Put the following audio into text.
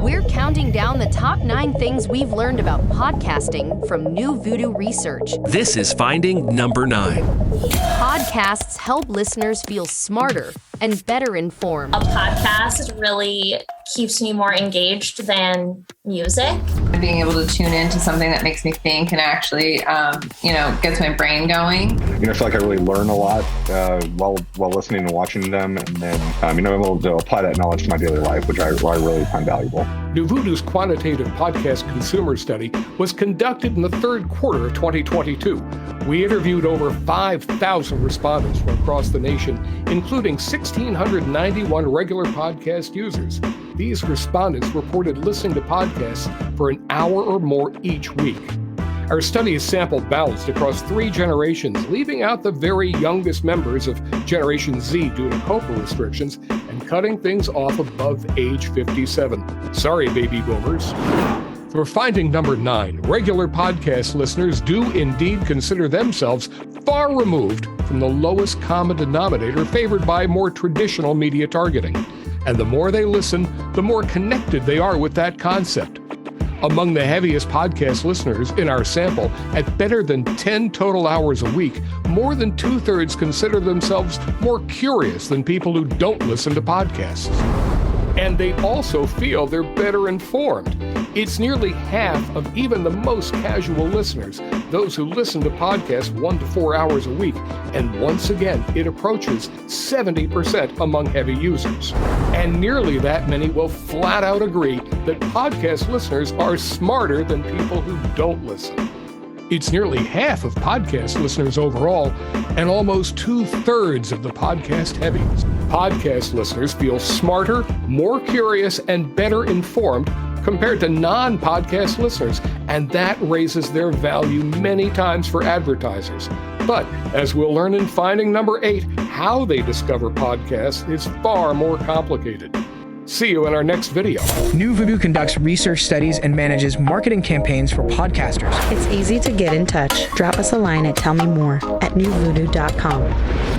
We're counting down the top 9 things we've learned about podcasting from NuVoodoo research. This is finding number 9. Podcasts help listeners feel smarter and better informed. A podcast really keeps me more engaged than music. Being able to tune into something that makes me think and actually, gets my brain going. I feel like I really learn a lot while listening and watching them. And then, I'm able to apply that knowledge to my daily life, which I really find valuable. NuVoodoo's quantitative podcast consumer study was conducted in the third quarter of 2022. We interviewed over 5,000 respondents from across the nation, including 1,691 regular podcast users. These respondents reported listening to podcasts for an hour or more each week. Our study is sample balanced across 3 generations, leaving out the very youngest members of Generation Z due to COPA restrictions and cutting things off above age 57. Sorry, baby boomers. For finding number 9, regular podcast listeners do indeed consider themselves far removed from the lowest common denominator favored by more traditional media targeting. And the more they listen, the more connected they are with that concept. Among the heaviest podcast listeners in our sample, at better than 10 total hours a week, more than 2/3 consider themselves more curious than people who don't listen to podcasts. And they also feel they're better informed. It's nearly half of even the most casual listeners, those who listen to podcasts 1 to 4 hours a week. And once again, it approaches 70% among heavy users. And nearly that many will flat out agree that podcast listeners are smarter than people who don't listen. It's nearly half of podcast listeners overall, and almost 2/3 of the podcast heavies. Podcast listeners feel smarter, more curious, and better informed compared to non-podcast listeners, and that raises their value many times for advertisers. But as we'll learn in finding number 8, how they discover podcasts is far more complicated. See you in our next video. NuVoodoo conducts research studies and manages marketing campaigns for podcasters. It's easy to get in touch. Drop us a line at tellmemore@nuvoodoo.com.